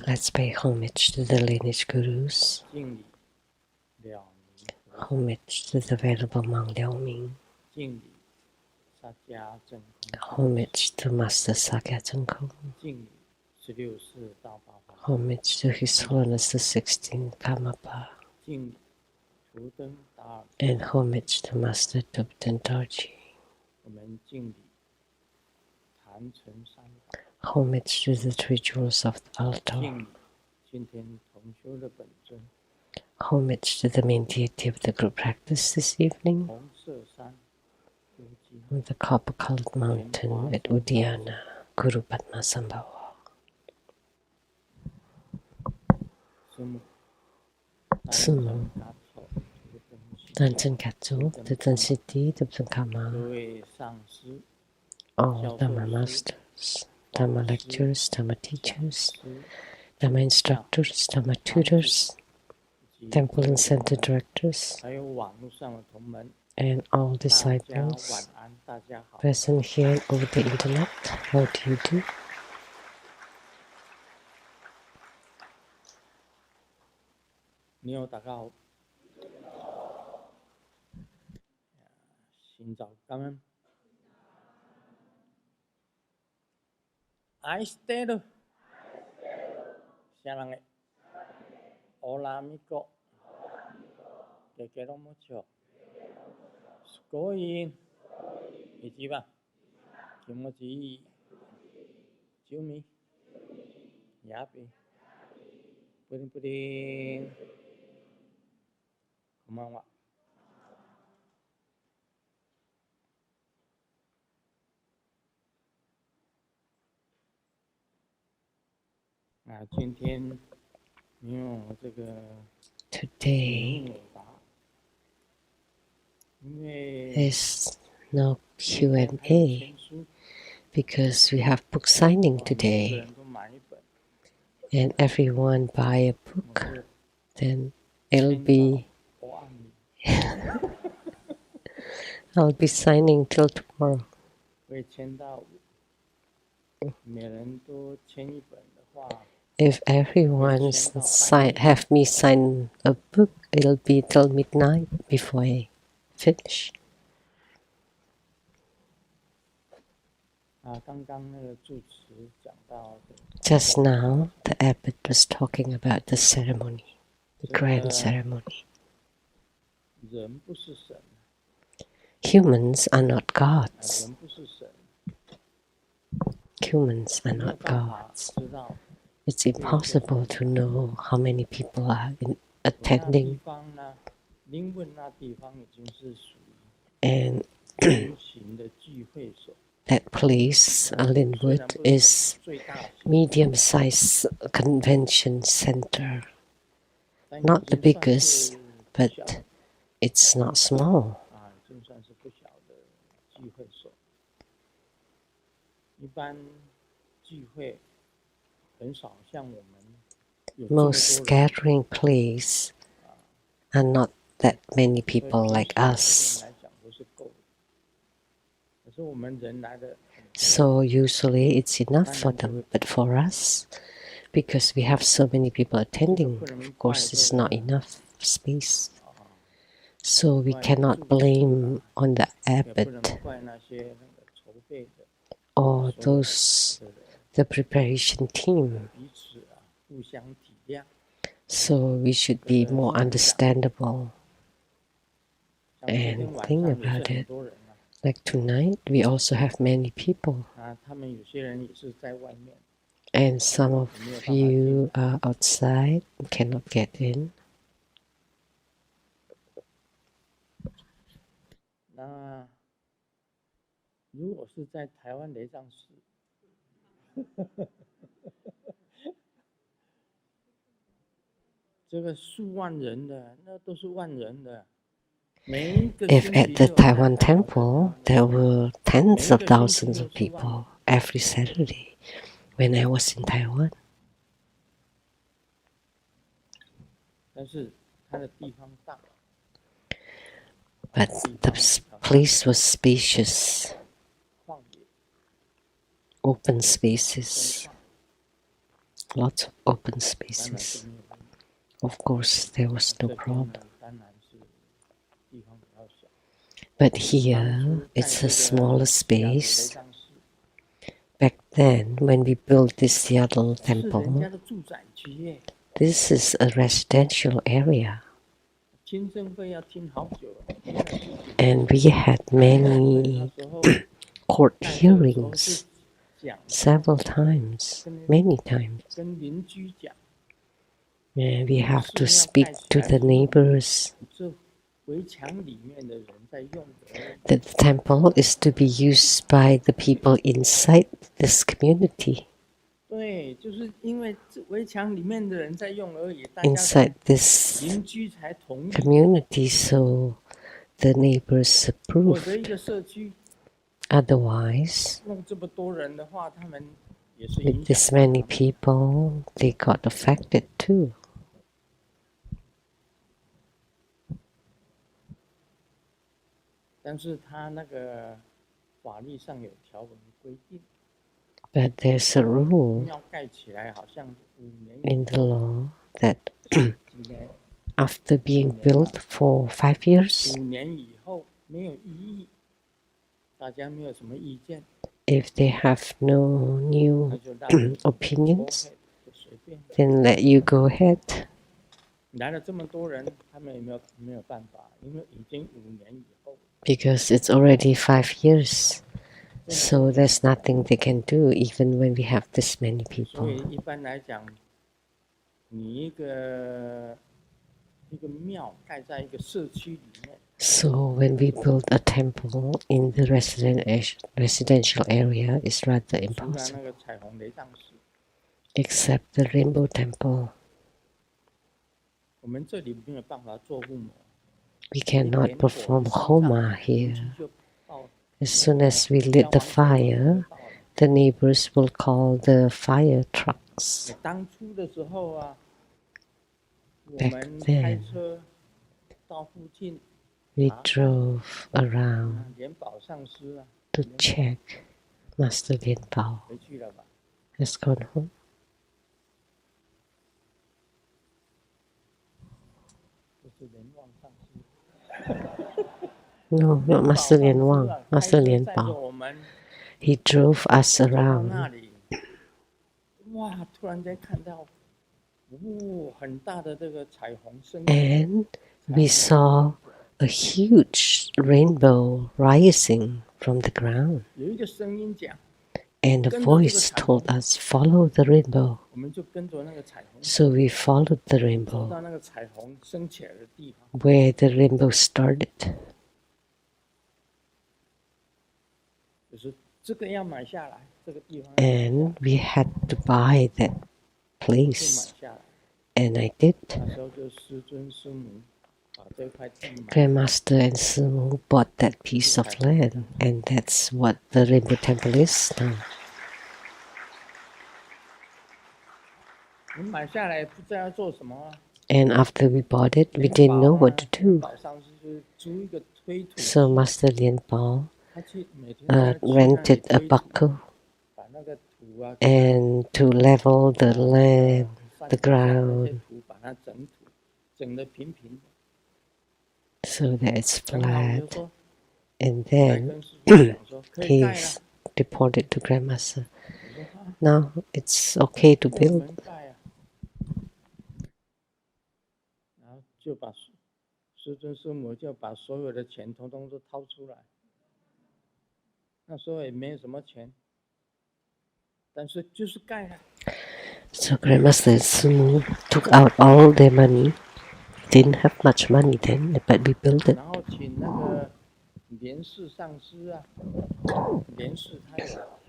Let's pay homage to the lineage gurus, homage to the Venerable Monk Liao Ming, homage to Master Sakya Zhengkong, homage to His Holiness the 16th Karmapa, and homage to Master Tupten Dorji. Homage to the three jewels of the altar. Homage to the main deity of the group practice this evening, on the copper-colored mountain at Uddiyana, Guru Padma Sambhava. Sumo, Tanchen Katsu, Tatan Siddhi, Tupten Kama, all Dhamma masters, Dhamma lecturers, Dhamma teachers, Dhamma instructors, Dhamma tutors, temple and center directors, and all disciples present here over the internet. How do you do? Aistero, Shalange, Hola amigo, te quiero mucho. Scoin, Ichiba, Kimochi, Jumi, Yapi, Pudding Pudding, Kumawa. Today is no Q&A because we have book signing today, and everyone buy a book, then it'll be I'll be signing till tomorrow. If everyone have me sign a book, it'll be till midnight before I finish. Just now, the abbot was talking about the ceremony, the grand ceremony. Humans are not gods. Humans are not gods. It's impossible to know how many people are attending. And that place, Linwood, is medium-sized convention center. Not the biggest, but it's not small. Most gathering place are not that many people like us. So usually it's enough for them, but for us, because we have so many people attending, of course it's not enough space. So we cannot blame on the abbot or the preparation team. So we should be more understandable and think about it. Like tonight, we also have many people. And some of you are outside, cannot get in. If at the Taiwan temple, there were tens of thousands of people every Saturday when I was in Taiwan. But the place was spacious, open spaces. lots of open 当然是 spaces. 没有问题。 Of course, there was no 这边 problem. 呢，当然是地方比较小。 But 当 here, 初盖 it's 这 a 个 smaller 雅鲁雷 space. 藏寺， Back then, when we built this Seattle 是人 temple, 家的住宅区耶， this is a residential area. 听证会要听好久了，听了10几年。 And we had 那 many 时候 court 盖这个时候 hearings 是讲 several times, many times. 跟邻居讲， And we have to 寺庙 speak 盖起 to 来 the 之后， neighbors 这围墙里面的人在用的而已。 that the temple is to be used by the people inside this community, 对，就是因为这围墙里面的人在用而已，大家 inside this 邻居才同意。 community, so the neighbors 否则一 approved. 个社区 Otherwise, 弄这么多人的话，他们也是 with 影 this 响到 many 他们。 people, they got affected too. 但是他那个法律上有条文规定， But there's a rule 庙盖起来好像5年 in 以 the 后， law that 几年 after being built for 5 years, 5年以后没有异议，大家没有什么意见， if they have no 那 new 就让你 opinions, 就随便。 then let you go ahead. 来了这么多人，他们也没有办法，因为已经5年以后， Because it's already 5 years. So there's nothing they can do even when we have this many 所 people. 以一般来讲，你一个庙盖在一个社区里面， So when we build a temple in the residential area, it's rather 除了 impossible. 那个彩虹雷藏寺， Except the Rainbow Temple, 我们这里没有办法做护摩。 we cannot perform Homa 邻 here. 居就报 As soon as we lit the fire, the neighbors will call the fire trucks. 当初的时候啊，我 Back 们 then 开车到附近 We 查看 drove around 联保上师啊， to check Master Lien Bao 回去了吧？ has gone home. 这是莲望上师。 No, not Master Lien Wang, 开 Master 车 Lien 载着 Bao. 我们 He drove us 走到那 around 里，哇！突然间看到，很大的这个彩虹升起， and we saw a huge rainbow rising from the ground. 有一个声音讲， And a voice told us, follow the rainbow. 我们就跟着那个彩虹， So we followed the 走 rainbow 到那个彩虹升起来的地方， where the rainbow started. 就是这个要买下来，这个地方 And we had to buy that 就买 place. 下来。 And I did. 那时候就师尊师母把这块地买， Grandmaster and Simu bought that piece of land. And that's what the Rainbow Temple is now. 你买下来不知道要做什么啊？ And after we bought it, we didn't know what to do. 宝上师就是租一个推土， So Master Lien Bao 他去每天在去那里 rented a 推土， buckle 把那个土啊， and to level the land, 山 the 地上那 ground, 些土把它整土，整得平平的。 so that it's 然后我 flat. 就说， And 来 then 跟师傅讲说可以盖了。 he's reported to Grandmaster. 我说啊， Now it's okay to 我 build. 们盖啊。然后就把师尊师母就把所有的钱统统都掏出来。那时候也没有什么钱，但是就是盖了。 So Grandmaster and Simu took out all their money. Didn't have much money then, but we built it. 然后请那个莲氏上师啊，莲氏他有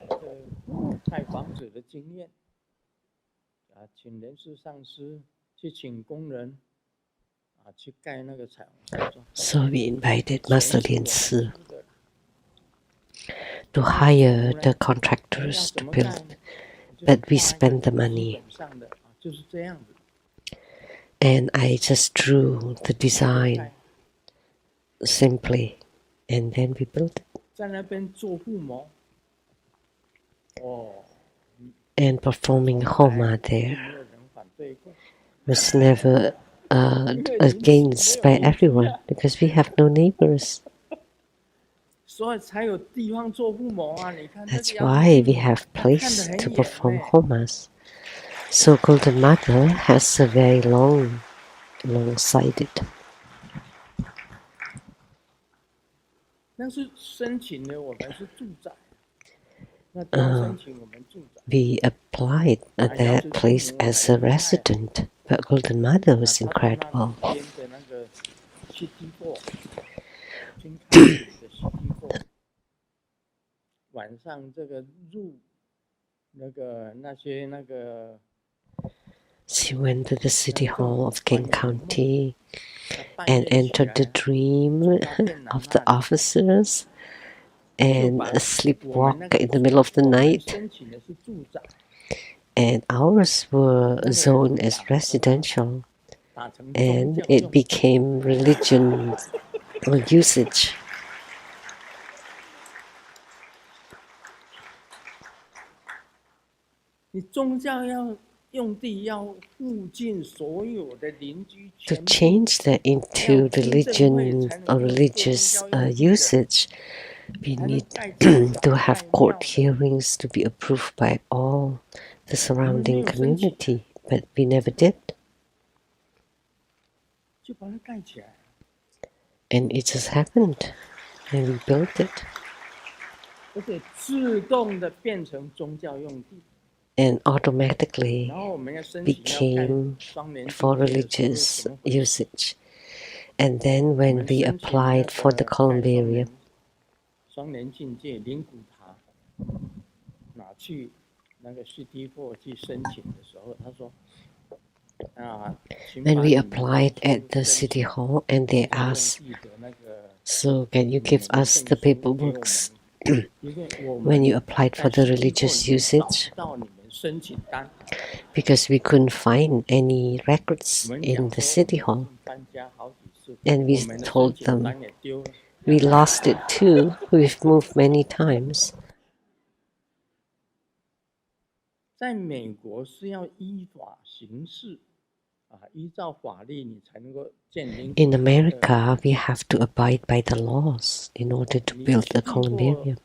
这个盖房子的经验，啊，请莲氏上师去请工人，啊，去盖那个彩虹山庄。 So we invited 钱 Master 是 Lien 我们 Si 出的， to hire the 要 contractors 怎 to 么盖 build. 呢？就是 But we 画一个 spent the 基 money. 本上的啊，就是这样子。 And I just drew the 盖 design simply. And then we built it. 在那边做护摩，哦， and performing Homa there was never against by everyone because we have no neighbors. That's why we have place to perform Homas. So Golden Mother has a very long-sided. We applied that place as a resident, but Golden Mother was incredible. She went to the city hall of King County and entered the dream of the officers and sleepwalk in the middle of the night. And ours were zoned as residential, and it became religion or usage. To change that into religion or religious usage, we need to have court hearings to be approved by all the surrounding community, but we never did. And it just happened, and we built it. And automatically became for religious usage. And then when we applied for the columbarium, when we applied at the city hall and they asked, so can you give us the paperwork when you applied for the religious usage? Because we couldn't find any records in the city hall. And we told them, we lost it too. We've moved many times. In America, we have to abide by the laws in order to build the columbarium.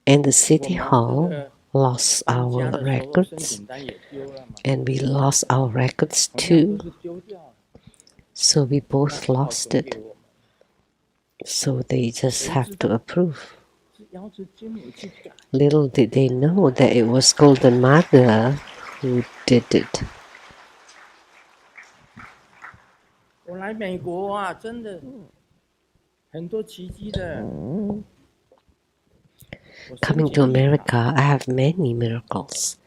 And the city hall lost our records, and we lost our records too. So we both lost it. So they just have to approve. Little did they know that it was Golden Mother who did it. Coming to America, I have many miracles.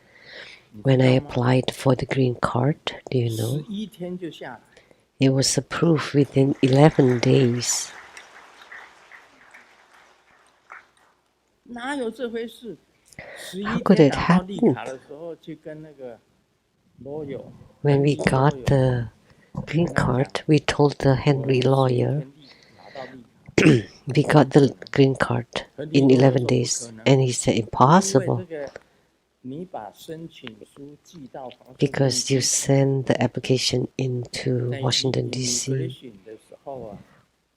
When I applied for the green card, do you know? It was approved within 11 days. How could it happen? When we got the green card, we told the Henry lawyer we got the green card in 11 days, and he said impossible because you send the application into Washington DC.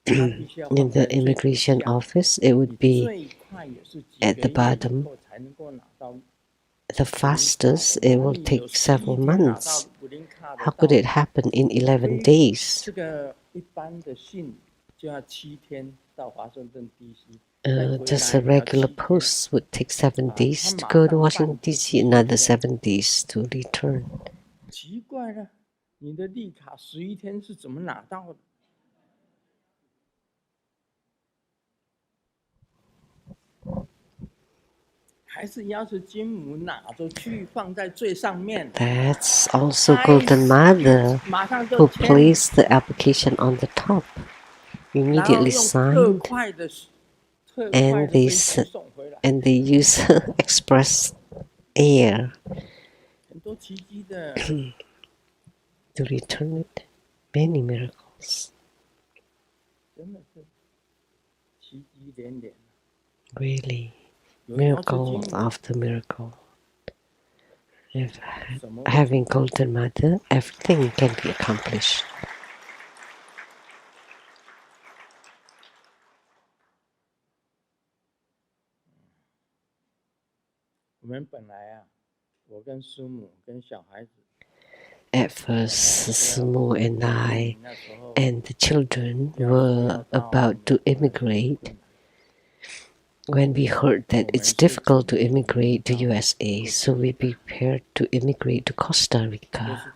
In the immigration office, it would be at the bottom. The fastest, it will take several months. How could it happen in 11 days? Just a regular post would take 7 days to go to Washington DC, another 7 days to return. That's also Golden Mother who placed the application on the top. Immediately signed, and they use express air to return it. Many miracles. Really. miracle after miracle. If having Golden Mother, everything can be accomplished. 我们本来啊，我跟师母跟小孩子。 At first, Sumo and I and the children were about to immigrate when we heard that it's difficult to immigrate to USA, so we prepared to immigrate to Costa Rica.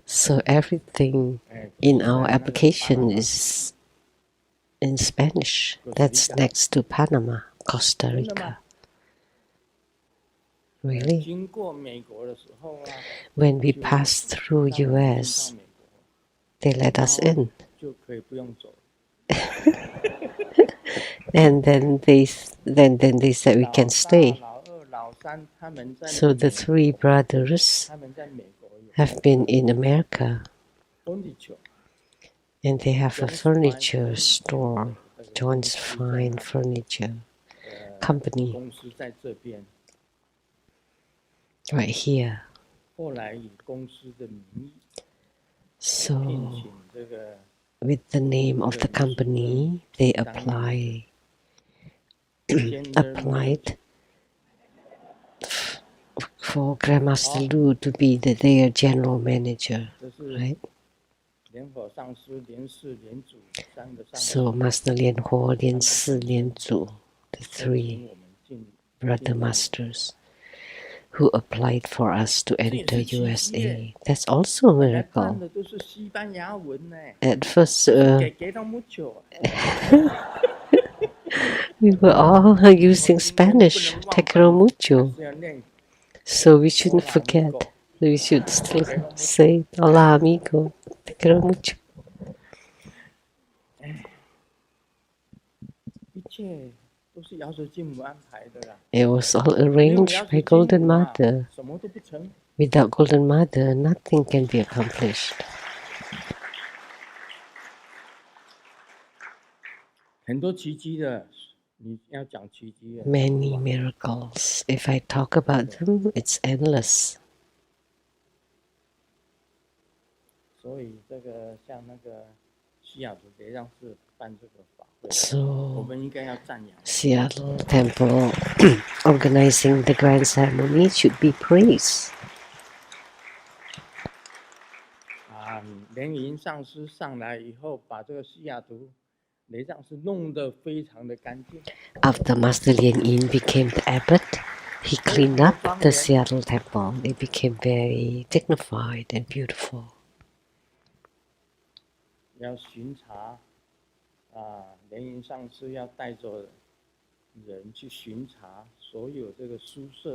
So everything in our application is in Spanish. That's next to Panama, Costa Rica. Really? When we passed through US, they let us in. And then they said we can stay. So the three brothers have been in America. And they have a furniture store, John's Fine Furniture Company, right here. So, with the name of the company, they applied for Grandmaster Lu to be their general manager, right? So Master Lian Huo, Lian Si, Lian Zu, the three brother masters who applied for us to enter USA. That's also a miracle. At first, we were all using Spanish, te quiero mucho. So we shouldn't forget. We should still say, hola amigo, te quiero mucho. It was all arranged by Golden Mother. Without Golden Mother, nothing can be accomplished. Many miracles. If I talk about them, it's endless. So, Seattle Temple organizing the grand ceremony should be praised. After Master Lien Yin became the abbot, he cleaned up the Seattle Temple. It became very dignified and beautiful.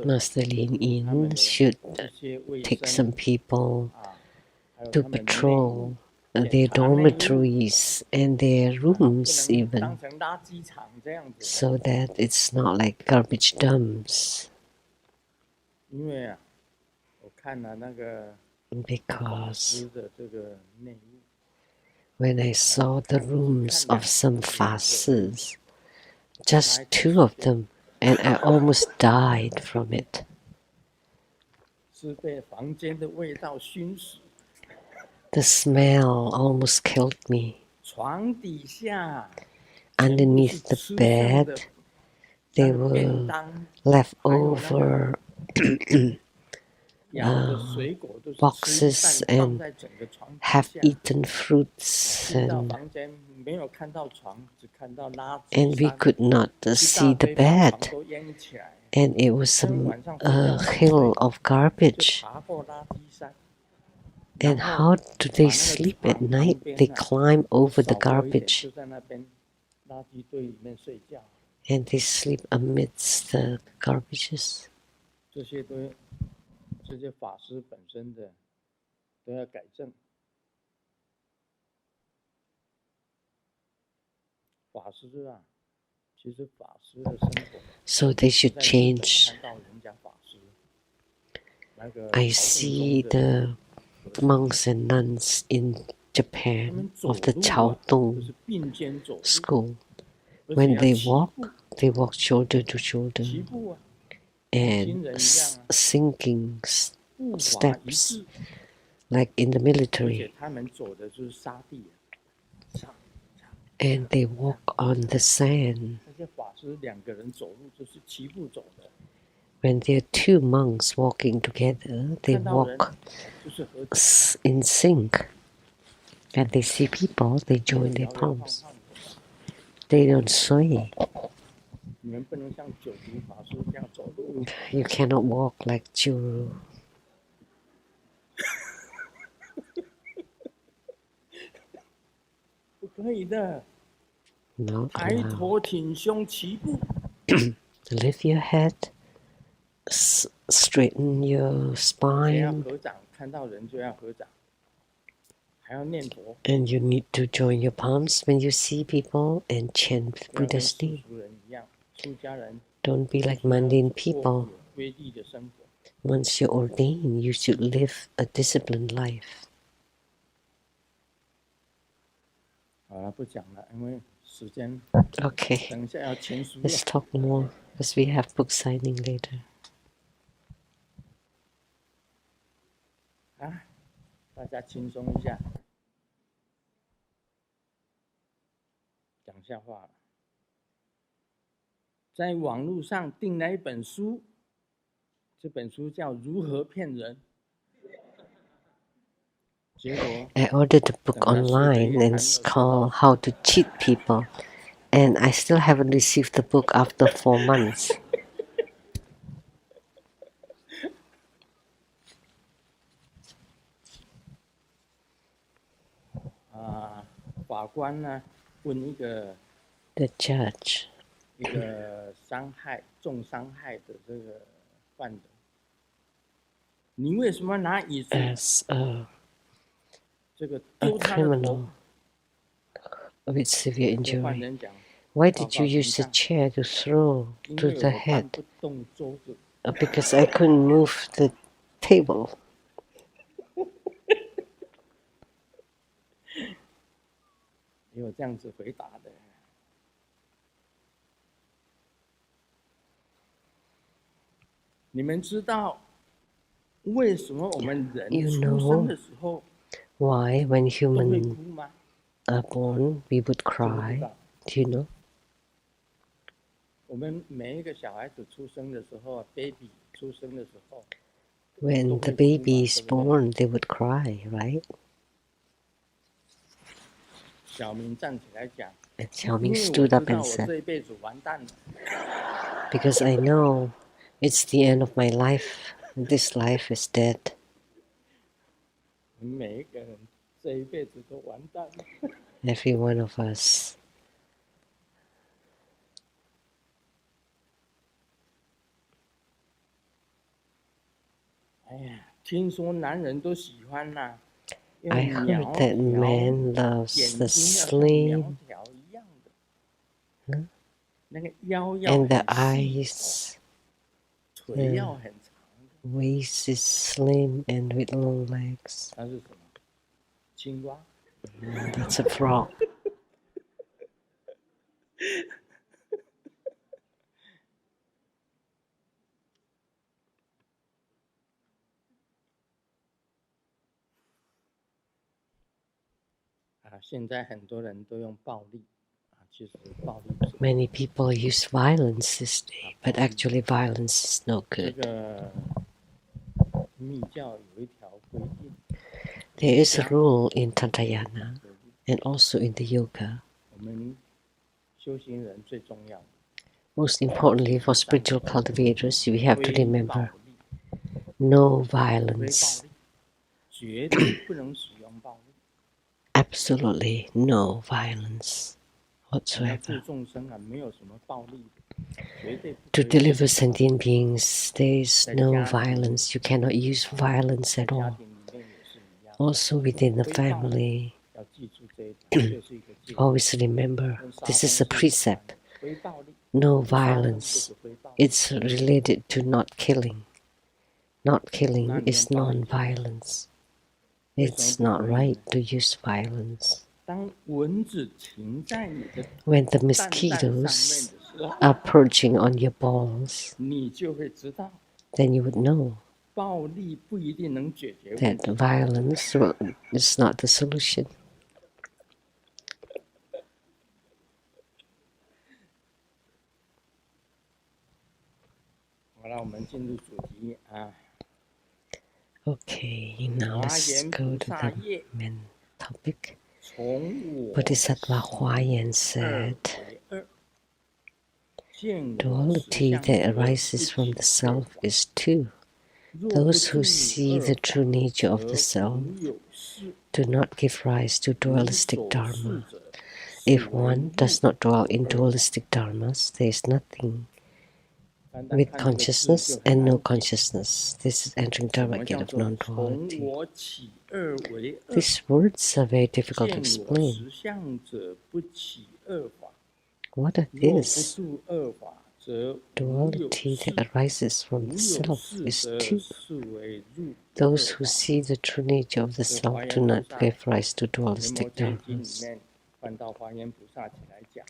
Master Lien Yin should take some people to patrol their dormitories and their rooms even, so that it's not like garbage dumps. Because when I saw the rooms of some fasts, just two of them, and I almost died from it. The smell almost killed me. Underneath the bed, there were leftover boxes and half-eaten fruits, and we could not see the bed, and it was a hill of garbage. And how do they sleep at night? They climb over the garbage and they sleep amidst the garbages. So they should change. I see the monks and nuns in Japan, of the 就 Chaotung 是并肩走路， school. 而且 When 要 they 齐 walk, 步， they walk shoulder to 齐 shoulder 步啊， and 亲人一样啊， sinking 步伐一 steps 致， like in the 而且 military. 他们走的就是沙地啊，沙 And they walk on the sand. 那些法师2个人走路就是齐步走的， When there are two monks walking together, they 看到人 walk 就是合掌， in sync. And they see people, they 没有 join their 摇摇晃 palms. 晃的， They don't sway. 你们不能像九足法师这样走路， You cannot walk like Juru. 不可以的， Not 抬 allowed. 头挺胸齐步， Lift your head, straighten your 也要 spine, 合掌，看到人就要合掌，还要念佛， and you need to join your palms when you see people and chant 不要跟 Buddha's 世 name. 俗人一样，出家人 Don't be 必 like 须要 mundane 过 people. 有规律的生活。 Once you're ordained, you should live a disciplined life. 好了，不讲了，因为时间 Okay, 等一下要签书 let's 了。 talk more because we have book signing later. 啊，大家轻松一下，讲笑话了。在网络上订了一本书，这本书叫《如何骗人》，结果 I ordered a book 等了4个 online 月 and 还没 it's 有收到 called How to Cheat People. And I still haven't received the book after 4 months. 啊，法官呢问一个 The judge 一个重伤害的这个犯人，你为什么拿椅子 as a 这个丢他的头 criminal？ with severe 这犯 injury. 人讲， Why 报 did 告 you 庭 use the 上， chair to throw 因 to 为 the 我搬 head? 不动桌子。 Because I couldn't move the table. 也有这样子回答的。你们知道为什么我们人 You 出生 know 的时候 why when 都会 humans 哭吗？ are born we would 知不知 cry? 道？ Do you know? 我们每一个小孩子出生的时候 ，baby 出生的时候， When the 都会哭嘛， baby is 对不对？ born, they would cry, right? 小明站起来讲， And 因 Xiaoming 为我 stood 知 up 道 and 我 said, 这一辈子完蛋了。 because I know it's the end of my life. This life is dead. 每一个人这一辈子都完蛋了。 Every one of us. 哎呀，听说男人都喜欢呐、 I 用 heard 苗 that 条， man 眼 loves the 睛要像苗 slim 条一样的，嗯那个腰要 and the 很细， eyes. 腿要很长的。 Waist is slim and with long legs. 那是什么？青蛙。 That's a frog. 啊，现在很多人都用暴力，啊，其实暴力不是。 Many people use violence this day, but actually violence is no 这 good. 个密教有一条规定， There is a rule in Tantayana and also in the yoga. 我们修行人最重要的， Most importantly, for spiritual cultivators, we have to 非暴 remember 力， no 非暴 violence. 力，绝对不能使用暴力。 Absolutely no violence 要 whatsoever. 助众生啊，没有什么暴力的，绝对不 To 可以 deliver sentient beings, there is no 在家庭 violence. You cannot use violence 在 at 家 all. 庭里面也是一样， Also within the 非暴力 family, 要记住这一点，就是一个戒律。 always remember 跟杀 this 生 is a 是有关 precept. 的，非暴力， No 不杀生就 violence. 是非暴力。 It's related to not killing. Not 那 killing 你 is 用暴力 non-violence. It's not right to use violence. 当蚊子停在你的 When the 蛋蛋上面 mosquitoes 的时候， are perching on your balls, 你就会知道 then you would know 暴力不一定能解决问 that 题。 violence is not the solution. 好了，我们进入主题啊。 Okay, now 华 let's 严 go 菩 to 萨 the 业 main topic. 从我 Bodhisattva Huayan 二 said, 为二，见我实 duality 相 that 则不 arises from 起 the 二 self 法， is two. 若不 Those 住 who see 二 the 法， true nature of 则 the self 无有事。 do not give rise to 无 dualistic 所事 dharma. 者， If 是为 one 入 does not dwell in 二法。 dualistic dharmas, there is nothing 单单 with 看这个字 consciousness 就很 and no 难解。 consciousness. This is entering 什 Dharma 么 gate 叫 of 做从 non-duality. 我起二为二？ These words are very difficult to 见我 explain. 实相者不起二法， What are 若不 these? 住二法，则无有 Duality 事。 that arises from 无 the 有 self 事 is 则 two. 是为入不 Those 二 who 法。 see the true nature of the 这 self 华 do 严菩 not 萨 give rise to 《维摩 dualistic 诘经》里 dharmas. 面换到华严菩萨起来讲，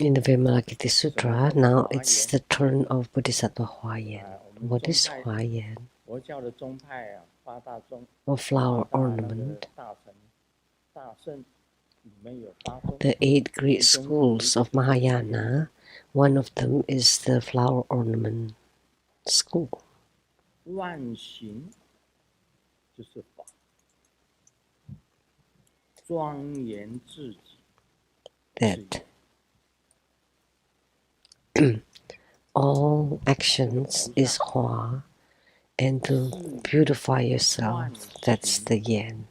In the Vimalakirti Sutra, 什么叫做 now 华 it's 严？ the turn of Bodhisattva Huayan. 我们 What 宗 is 派 Huayan? 佛教的宗派啊，八大宗 A flower 八大那个 ornament. 大乘大圣里面有八宗， The 8 great 其中有一 schools 个 of Mahayana, one of them is the flower ornament school. 万行就是法，庄严自己是 That 言。 all actions is Hua, and to beautify yourself, that's the Yan.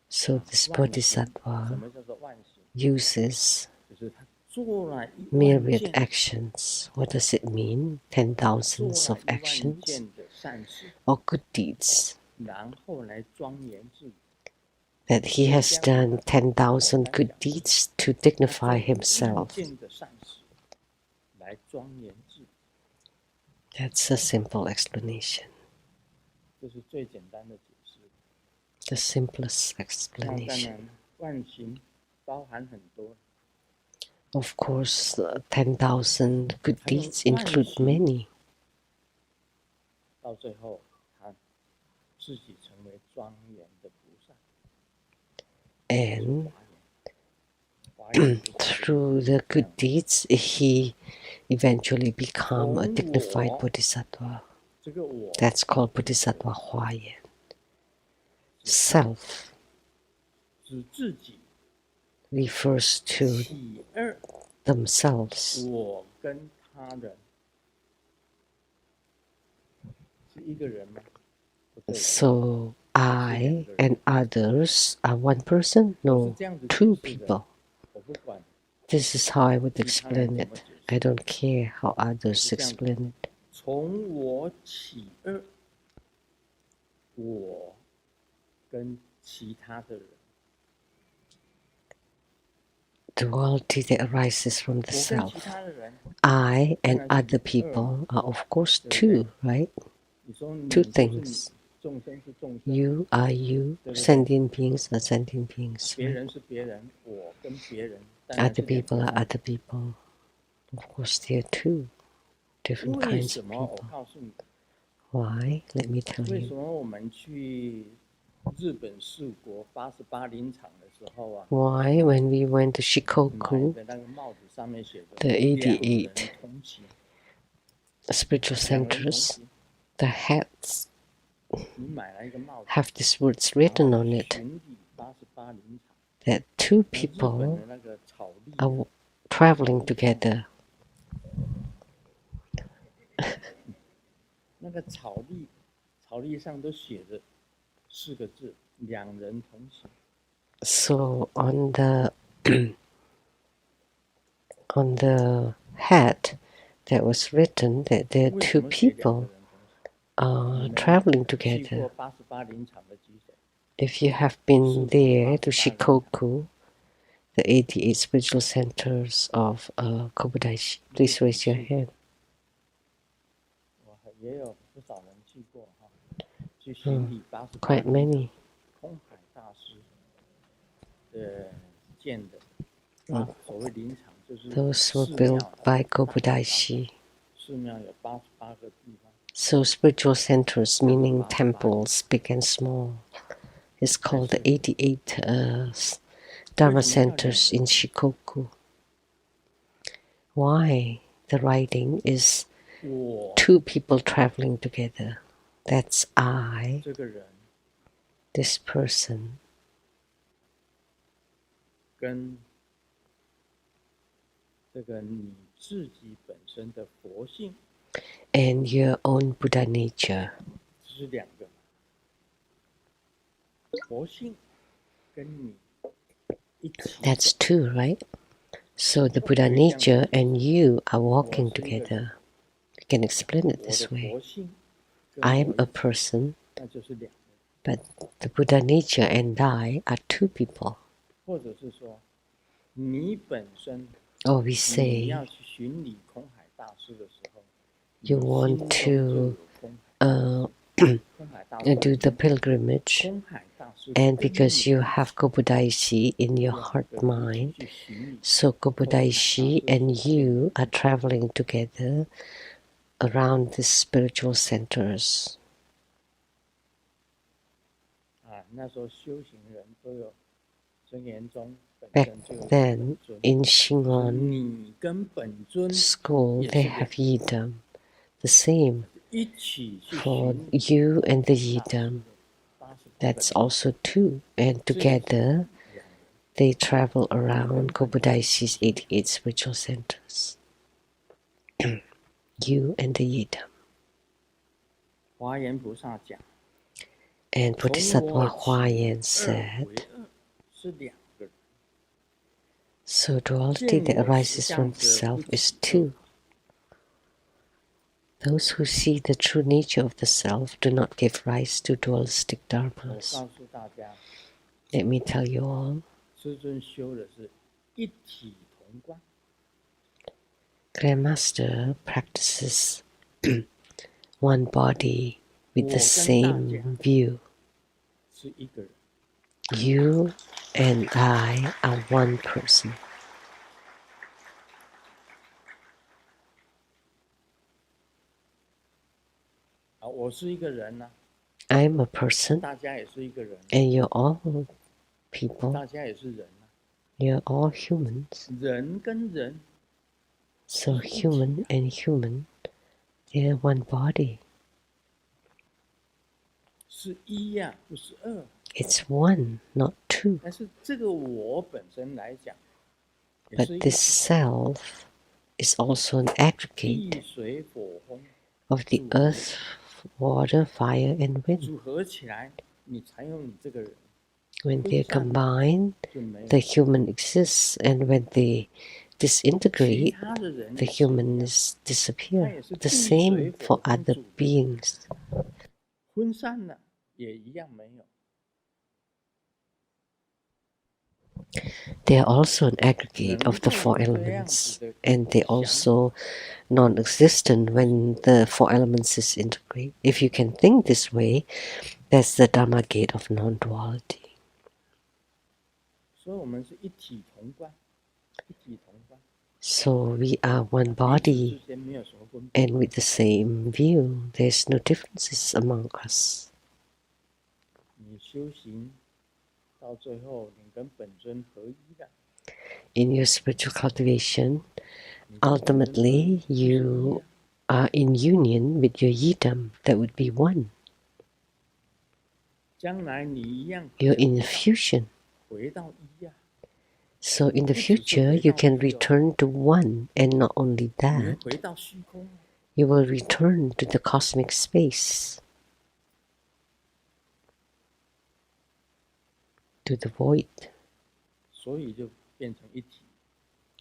So this 万行 Bodhisattva 什么叫做万行？ uses 就是他做了1万 myriad 件， actions. What does it mean? 10 做 thousands 了 of 1万 actions 件的善事， or good deeds. 然后来庄严自己。 That he has done 10,000 good deeds to 他 dignify 做1万 himself. 件的善事，来庄严自己， That's a simple explanation, 这是最简单的解释。 the simplest 那当 explanation. 然，万行包含很多， Of course, 10,000 good 还有 deeds include 万行 many. 到最后他自己成为庄严的菩萨。 And 华严菩萨 through the good deeds, he eventually become a dignified bodhisattva. 这个我 That's called Bodhisattva Huayan. Self 指自己 refers to 起二， themselves. 我跟他人是一个人吗？不对， So I and others are one person? 我 No, 是这样子解 two 释的 people. 我不管 This is how I would 其他人 explain 怎 it. 么解释。 I don't care how others 是这样子。 explain it. 从我起二，我跟其他的人， Duality that arises from the 我跟 self. 其他的人， I and other people are, of course, two, right? 你说你 Two 就是你， things. 众生是众生， You are you, 对不对？ sentient beings are sentient beings, 别 right? 人是别人，我跟别人，当然 Other 是两 people 个 are 人。 other people. Of course, there are two different 为 kinds 什 of 么？我 people. 告诉你， Why? Let me tell 为什 you. 么我们去日本四国88林场的时候啊， Why, when we went to 买 Shikoku, 的那个帽子上面写着 the 两 88人同行， spiritual 两人同 centers, 行。 the hats 你买了一个帽子， have these words 然 written 后 on it 巡礼88林场。 that two 那日本 people 的那个草地 are traveling together. 那个草地上都写着4个字：两人同行。 So on the on the hat that was written that there are 为什 two 么写两个 people 人同行？ traveling 去 together. 过88林场的举手。 If you have been there to Shikoku, the 88 spiritual centers of Kobudaishi, please raise your hand. 也有不少人去过哈。去行礼88 quite 地 many. 空海大师建的所谓林场就是 Those were 寺 built 庙 by 大道 Kobudaishi. 寺庙有88个地方， So spiritual centers, meaning 88 temples, big and small, is called the 但是 88 Dharma 为什么要两 centers 个 in Shikoku. Why? The writing is 我 two people traveling together. That's I, 这个人 this person, 跟这个你自己本身的佛性， and your own Buddha nature. 这是两个，佛性跟你一起 That's two, right? So the Buddha nature and you are walking together. We can explain it 我的 this way. 佛性跟 I am 我 a 一起， person, 那就是两个， but the Buddha nature and I are two people. 或者是说你本身 Or we 你 say 要去巡礼空海大师的时候， you 你 want 心中就有 to 空海，空海大师 do the pilgrimage, 空海大师 and 跟 because 你 you have Kobudaishi in your 两 heart 个人 mind, 一起去巡礼， so Kobudaishi and you are traveling together around these spiritual centers. 那时候修行人都有真言宗本 Back 身就有 then, 本尊， in 就是 Shingon 你跟本尊 school, 也 they 是 have 两 Yidam, the same 一起去 for 巡礼 you and the 大师 Yidam. 的88 That's 个人， also two, and 这也是 together 两人， they travel around Kobudaishi's 88 spiritual centers. You and the Yidam. 华严菩萨讲， And 从 Bodhisattva 我 Huayan 起二 said, 为二是两个人， so duality 见 that 我实 arises 相 from the 者 self 不 is 起二 two. Those who see the true nature of the self do not give rise to dualistic 我 dharmas. 告诉大家， Let me tell you all, 师尊修的是一体同观， Grandmaster practices one body with 我 the 跟大 same 家 view. 是一个人。 You and I are one person. 我是一个人呢、 I'm a person, 大家也是一个人， and you're all people. 大家也是人啊。 You're all humans. 人跟人 So human and human, they're one body. 是一呀、不是二。 It's one, not two. 但是这个我本身来讲，也 But 是一个 this self is also an aggregate 地水火风 of the earth, water, fire, and wind. 组合起来，你才有你这个人， When they're combined, 就没有 the human exists, and when they 其 disintegrate, 他的人 the 也是一样 humans disappear. 它也是 The 地 same 水 for 火风 other 组合 beings. 分散了也一样没有。 They are also an aggregate of the four elements, and they also non-existent when the four elements is integrate. If you can think this way, that's the Dharma gate of non-duality. 所以我们是一体同观，一体同观， So we are one 彼此 body 之间没有什么分别。 and with the same view. There's no differences among us. 你修行到最后，你跟本尊合一了， In your spiritual cultivation, 你跟本尊合一 ultimately 是一 you 啊 are in union with your yidam. That would be one. 将来你一样 You're in fusion. 回到一啊， So in the future, you can return to one, and not only 你会 that, 回到虚空啊。 you will return to the cosmic space, to the void. 所以就变成一体。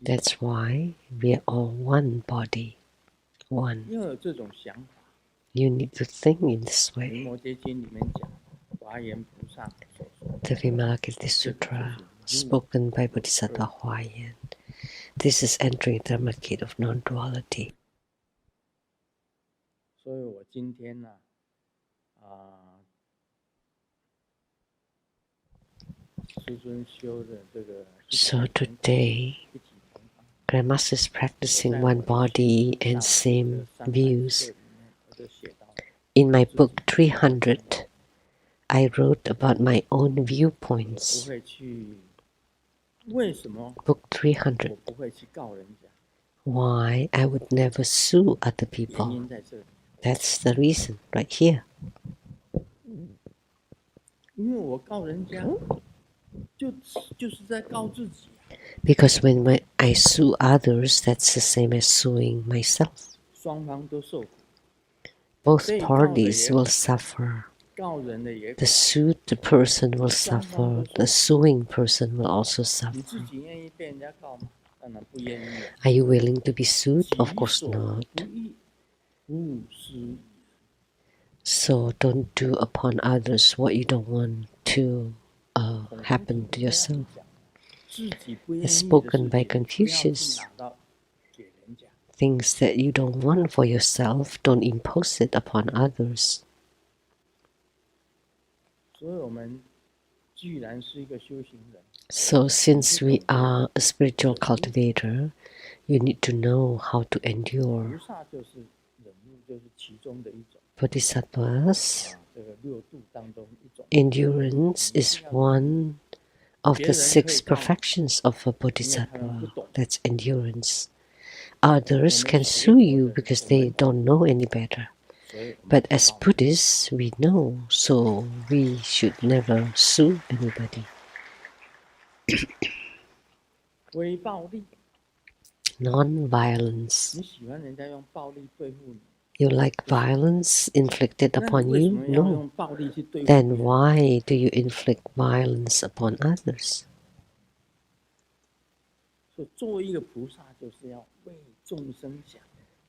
That's why we are all one body, one. 要有这种想法， You need to think in this 《维 way. 摩诘经》里面讲，华严菩萨所说， The Vimalakirti Sutra, spoken by Bodhisattva Huayan. This is entering the Dharma gate of non-duality. 所以我今天呢，师尊修的这个 So today, Grandmaster is practicing one body and same views. In my book 300, I wrote about my own viewpoints. Book 300. Why I would never sue other people. That's the reason right here. Because when I sue others, that's the same as suing myself. Both parties will suffer. The sued person will suffer. The suing person will also suffer. Are you willing to be sued? Of course not. So don't do upon others what you don't want to happen to yourself. As spoken by Confucius, things that you don't want for yourself, don't impose it upon others. So since we are a spiritual cultivator, you need to know how to endure. Bodhisattvas, endurance is one of the 6 perfections of a bodhisattva. That's endurance. Others can sue you because they don't know any better. But as Buddhists, we know, so we should never sue anybody. Non-violence. You like violence inflicted upon you? No. Then why do you inflict violence upon others?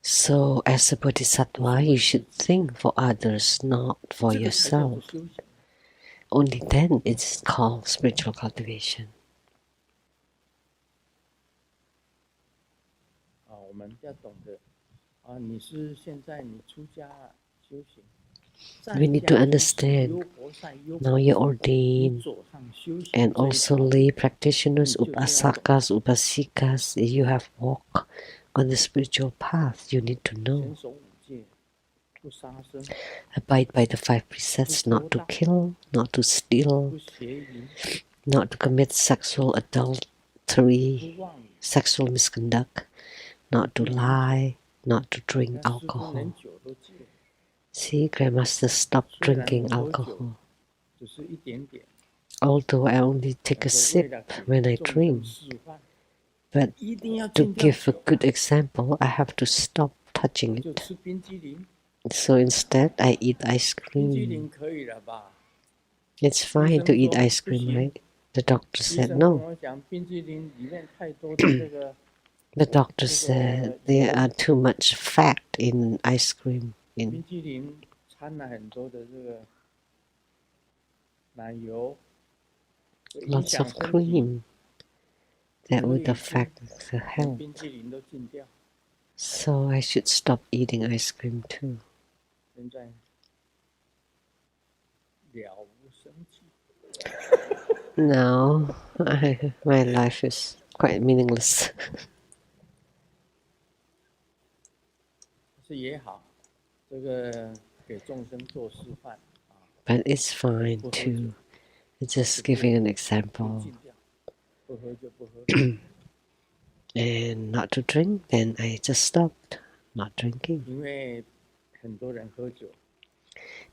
So as a bodhisattva, you should think for others, not for yourself. Only then it's called spiritual cultivation. We need to understand, now you're ordained, and also lay practitioners, upasakas, upasikas, you have walked on the spiritual path, you need to know. Abide by the 5 precepts, not to kill, not to steal, not to commit sexual adultery, sexual misconduct, not to lie, not to drink alcohol. See, Grandmaster stopped drinking alcohol. Although I only take a sip when I drink. But to give a good example, I have to stop touching it. So instead, I eat ice cream. It's fine to eat ice cream, right? The doctor said no. The doctor said there are too much fat in ice cream. Lots of cream that would affect the health. So I should stop eating ice cream too. Now my life is quite meaningless. But it's fine too. It's just giving an example. And not to drink, then I just stopped not drinking.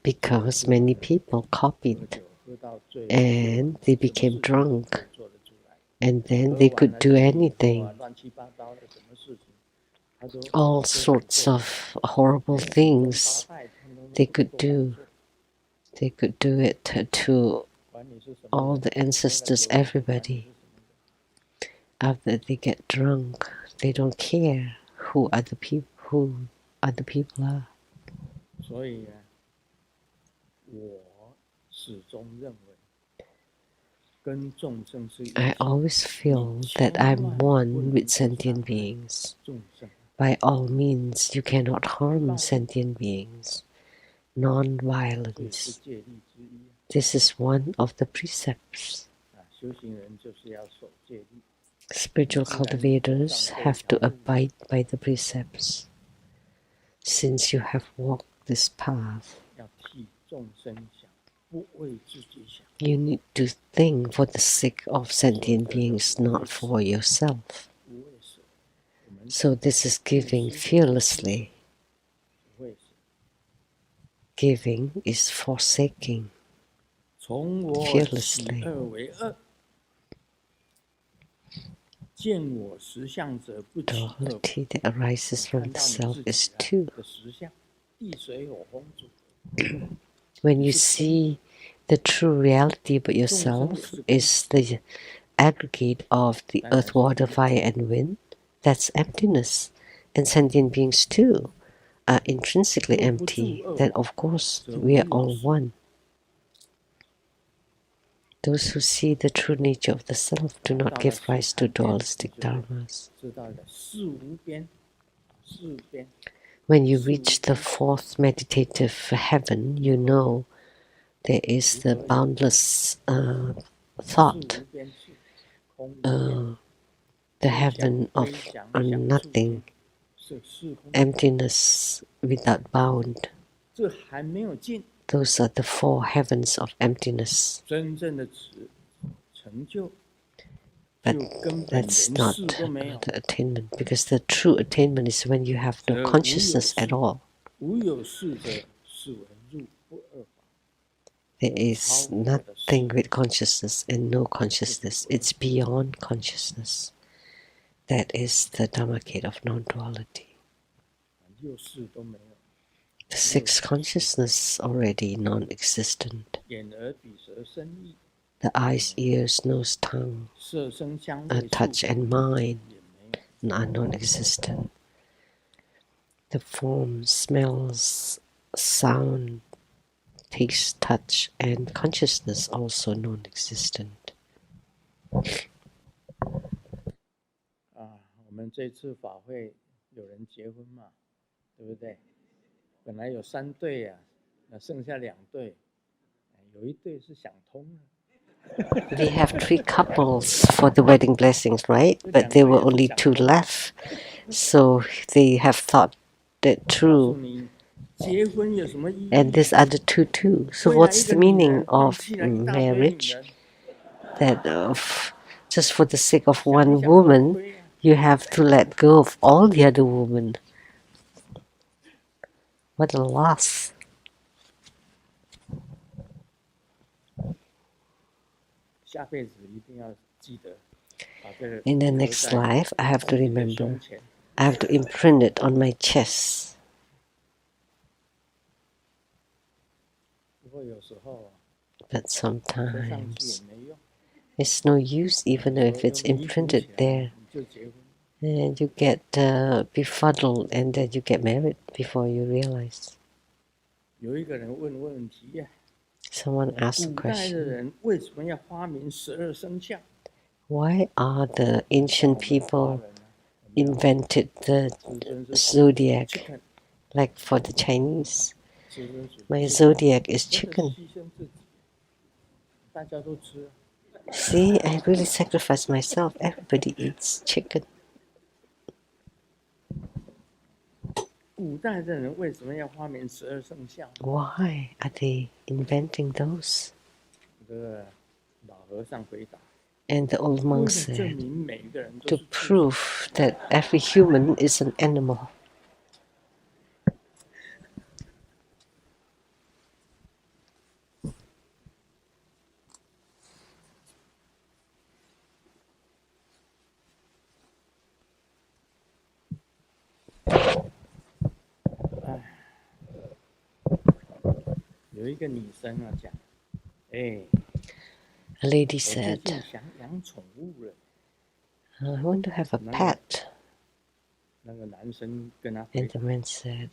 Because many people copied and they became drunk. And then they could do anything. All sorts of horrible things they could do. They could do it to all the ancestors, everybody. After they get drunk, they don't care who other people are. I always feel that I'm one with sentient beings. By all means, you cannot harm sentient beings. Non-violence. This is one of the precepts Spiritual cultivators have to abide by the precepts. Since you have walked this path, you need to think for the sake of sentient beings, not for yourself. So this is giving fearlessly. Giving is forsaking fearlessly. Duality that arises from the self is two. When you see the true reality about yourself is the aggregate of the earth, water, fire, and wind, that's emptiness. And sentient beings too are intrinsically empty, then of course we are all one. Those who see the true nature of the self do not give rise to dualistic dharmas. When you reach the fourth meditative heaven, you know there is the boundless thought, the heaven of nothing, emptiness without bound. Those are the four heavens of emptiness. But that's not the attainment, because the true attainment is when you have no consciousness at all. There is nothing with consciousness and no consciousness. It's beyond consciousness. That is the Dhammakaya of non-duality. The sixth consciousness already non-existent. The eyes, ears, nose, tongue, touch and mind are non-existent. The form, smells, sound, taste, touch, and consciousness also non-existent. 我们这次法会有人结婚嘛，对不对？本来有3对啊，那剩下2对，有一对是想通了。 We have 3 couples for the wedding blessings, right? But there were only 2 left. So they have thought that through. And these are the 2 too. So what's the meaning of marriage? That just for the sake of one woman, you have to let go of all the other women. What a loss. In the next life, I have to remember, I have to imprint it on my chest. But sometimes it's no use even if it's imprinted there. And you get befuddled and then you get married before you realize. Someone asked a question. Why are the ancient people invented the zodiac like for the Chinese? My zodiac is chicken. See, I really sacrifice myself. Everybody eats chicken. Why are they inventing those? And the old monk said, to prove that every human is an animal. A lady said, I want to have a pet. And the man said,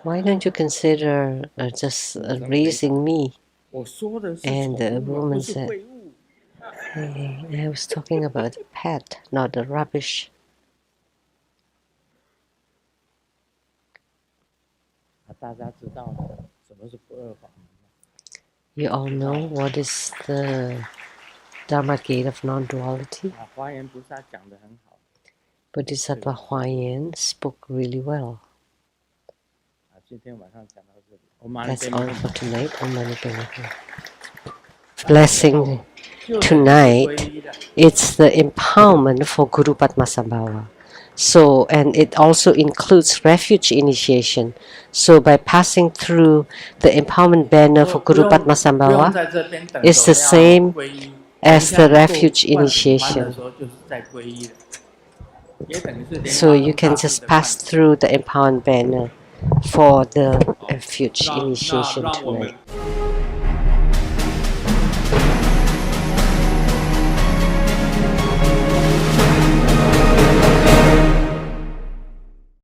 why don't you consider just raising me? And the woman said, hey, I was talking about a pet, not the rubbish. You all know what is the Dharma gate of non-duality? 华严菩萨讲得很好。 Bodhisattva Huayan spoke really well. 今天晚上讲到这里。That's all for tonight. Om Mani Padme Hum. Blessing tonight, it's the empowerment for Guru Padmasambhava. So, and it also includes refuge initiation. So, by passing through the empowerment banner for Guru Padmasambhava, it's the same as the refuge initiation. So, you can just pass through the empowerment banner for the refuge initiation tonight.